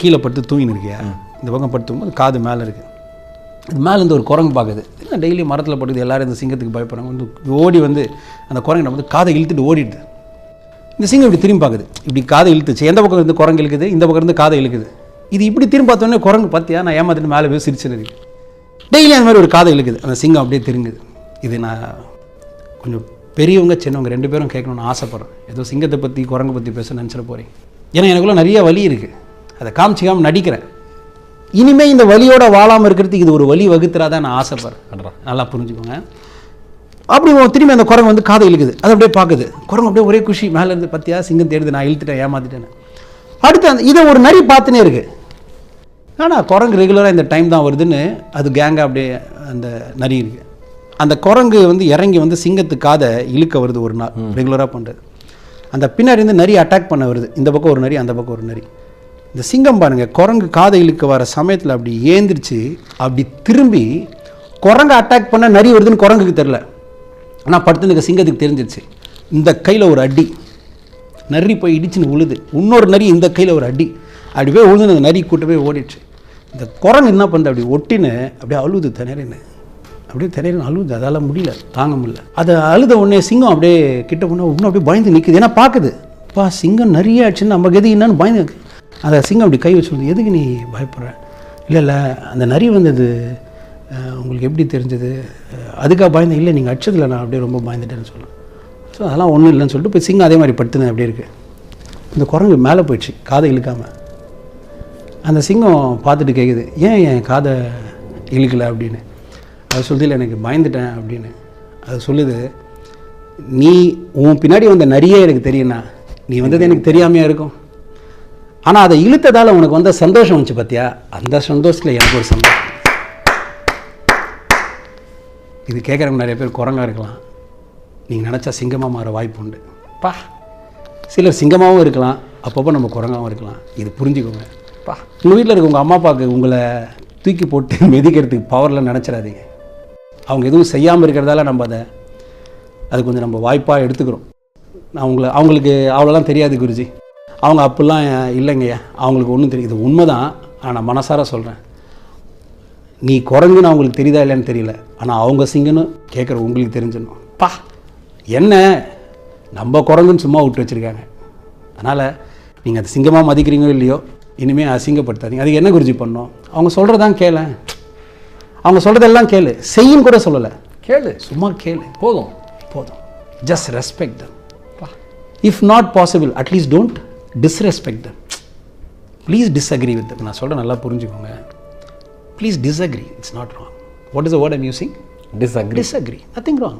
கீழே படுத்து தூங்கின்னு இருக்கியா, இந்த பக்கம் படுத்து தூங்கும்போது காது மேலே இருக்குது. இது மேலேருந்து ஒரு குரங்கு பார்க்குது. என்ன டெய்லி மரத்தில் படுக்குது, எல்லோரும் இந்த சிங்கத்துக்கு பயப்படுறாங்க. வந்து ஓடி வந்து அந்த குரங்கிட்ட வந்து காதை இழுத்துட்டு ஓடிடுது. இந்த சிங்கம் இப்படி திரும்பி பார்க்குது. இப்படி காதை இழுத்துச்சு. எந்த பக்கம் இருந்து குரங்கு இழுக்குது, இந்த பக்கம் இருந்து காதை இழுக்குது. இது இப்படி திரும்பி பார்த்தோன்னே குரங்கு பார்த்தியா நான் ஏமாத்திட்டு மேலே போய் சிரிச்சுன்னு இருக்கு. டெய்லி அந்த மாதிரி ஒரு காதை இழுக்குது. அந்த சிங்கம் அப்படியே திருங்குது. இது நான் கொஞ்சம் பெரியவங்க சின்னவங்க 2 பேரும் கேட்கணும்னு ஆசைப்பட்றேன். ஏதோ சிங்கத்தை பற்றி குரங்கை பற்றி பேச நினச்சிட போகிறேன். ஏன்னா எனக்குள்ள நிறைய வலி இருக்குது. அதை காமிச்சிக்காமல் நடிக்கிறேன். இனிமேல் இந்த வலியோட வாழாமல் இருக்கிறதுக்கு இது ஒரு வலி வகுத்துறாதான் நான் ஆசைப்படுறேன். நல்லா புரிஞ்சுக்கோங்க. அப்படி திரும்பி அந்த குரங்கு வந்து காதை இழுக்குது. அதை அப்படியே பார்க்குது. குரங்கு அப்படியே ஒரே குஷி. மேலேருந்து பார்த்தியா சிங்கம் தேடுது, நான் இழுத்துட்டேன், ஏமாத்திட்டேன்னு. அடுத்து இதை ஒரு நரி பார்த்துனே இருக்கு. ஆனால் குரங்கு ரெகுலராக இந்த டைம் தான் வருதுன்னு அது கேங்காக அப்படியே அந்த நரி இருக்குது. அந்த குரங்கு வந்து இறங்கி வந்து சிங்கத்து காதை இழுக்க வருது ஒரு நாள், ரெகுலராக பண்ணுறது. அந்த பின்னாடி இருந்து நரி அட்டாக் பண்ண வருது. இந்த பக்கம் ஒரு நரி, அந்த பக்கம் ஒரு நரி. இந்த சிங்கம் பாருங்கள், குரங்கு காதை இழுக்க வர சமயத்தில் அப்படி ஏந்திரிச்சு அப்படி திரும்பி குரங்கு அட்டாக் பண்ண நரி வருதுன்னு குரங்குக்கு தெரில. ஆனால் படுத்துனுக்க சிங்கத்துக்கு தெரிஞ்சிருச்சு. இந்த கையில் ஒரு அடி, நரி போய் இடிச்சுன்னு உழுது. இன்னொரு நரி இந்த கையில் ஒரு அடி, அப்படி போய் உழுதுன்னு அந்த நரி கூட்ட போய் ஓடிடுச்சு. இந்த குரங்கு என்ன பண்ணுது, அப்படி ஒட்டின்னு அப்படியே அழுது திணறின்னு, அப்படியே திணறின்னு அழுது. அதால் முடியல, தாங்க முடியல. அதை அழுத உடனே சிங்கம் அப்படியே கிட்ட போனால் இன்னும் அப்படியே பயந்து நிற்குது. ஏன்னா பார்க்குது, பா சிங்கம் நிறைய ஆச்சுன்னு நம்ம கதி என்னன்னு பயந்து. அதை சிங்கம் அப்படி கை வச்சு, எதுக்கு நீ பயப்படுற? இல்லை அந்த நரி வந்தது உங்களுக்கு எப்படி தெரிஞ்சது, அதுக்காக பயந்தேன். இல்லை நீங்கள் அடிச்சதில்லை, நான் அப்படியே ரொம்ப பயந்துட்டேன்னு சொல்லலாம். ஸோ அதெல்லாம் ஒன்றும் இல்லைன்னு சொல்லிட்டு போய் சிங்கம் அதே மாதிரி படுத்துனேன் அப்படியே இருக்குது. இந்த குரங்கு மேலே போயிடுச்சு காதை இழுக்காமல். அந்த சிங்கம் பார்த்துட்டு கேட்குது, ஏன் என் காதை இழுக்கலை அப்படின்னு. அது சொல்லுது, இல்லை எனக்கு பயந்துட்டேன் அப்படின்னு. அது சொல்லுது, நீ உன் பின்னாடி வந்த நரியே எனக்கு தெரியும்னா நீ வந்தது எனக்கு தெரியாமையாக இருக்கும். ஆனால் அதை இழுத்ததால் உனக்கு வந்த சந்தோஷம் வந்துச்சு பார்த்தியா, அந்த சந்தோஷத்தில் எனக்கு ஒரு சந்தோஷம். இது கேட்குறவங்க நிறைய பேர் குரங்காக இருக்கலாம். நீங்கள் நினச்சா சிங்கமாக மாற வாய்ப்பு உண்டு. பா சிலர் சிங்கமாகவும் இருக்கலாம், அப்பப்போ நம்ம குரங்காகவும் இருக்கலாம். இது புரிஞ்சுக்கோங்க. பா உங்கள் வீட்டில் இருக்க உங்கள் அம்மா அப்பாவுக்கு உங்களை தூக்கி போட்டு மிதிக்கிறதுக்கு பவரில் நினச்சிடாதீங்க. அவங்க எதுவும் செய்யாமல் இருக்கிறதால நம்ம அது கொஞ்சம் நம்ம வாய்ப்பாக எடுத்துக்கிறோம். அவங்களுக்கு அவ்வளோலாம் தெரியாது குருஜி, அவங்க அப்படிலாம் இல்லைங்கய்யா, அவங்களுக்கு ஒன்றும் தெரியுது. இது உண்மை தான். ஆனால் மனசார சொல்கிறேன், நீ குரங்குன்னு அவங்களுக்கு தெரியுதா இல்லைன்னு தெரியல, ஆனால் அவங்க சிங்கன்னு கேட்குற உங்களுக்கு தெரிஞ்சிடணும். பா என்ன நம்ம குரங்குன்னு சும்மா விட்டு வச்சுருக்காங்க. அதனால் நீங்கள் அது சிங்கமாக மதிக்கிறீங்களோ இல்லையோ, இனிமேல் அசிங்கப்படுத்தாதீங்க. அதுக்கு என்ன குருஜி பண்ணோம், அவங்க சொல்கிறதான் கேளு. அவங்க சொல்கிறதெல்லாம் கேளு, செய்யும் கூட சொல்லலை, கேளு, சும்மா கேளு, போதும். Just respect them. If not possible at least don't disrespect them. Please disagree with them. நான் சொல்கிறேன், நல்லா புரிஞ்சுக்கோங்க. Please disagree. It's not wrong. What is the word I'm using? Disagree. Nothing wrong.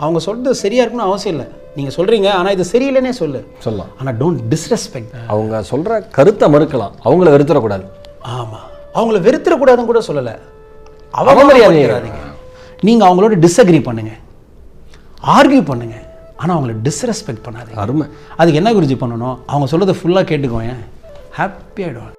அவங்க சொல்கிறது சரியாக இருக்குன்னு அவசியம் இல்லை. நீங்கள் சொல்கிறீங்க, ஆனால் இது சரியில்லைன்னே சொல்லலாம். ஆனால் டோன்ட் டிஸ்ரெஸ்பெக்ட். அவங்க சொல்கிற கருத்தை மறுக்கலாம், அவங்கள வெறுத்துடக்கூடாது. ஆமாம், அவங்கள வெறுத்துடக்கூடாதுன்னு கூட சொல்லலை. அவமரியாதைங்க. நீங்கள் அவங்களோட டிஸ்அக்ரி பண்ணுங்கள், ஆர்கியூ பண்ணுங்கள், ஆனால் அவங்கள டிஸ்ரெஸ்பெக்ட் பண்ணாதீங்க. அருமை. அதுக்கு என்ன குருஜி பண்ணணும், அவங்க சொல்கிறத ஃபுல்லாக கேட்டுக்கோங்க, ஹாப்பி ஆகிடுவாங்க.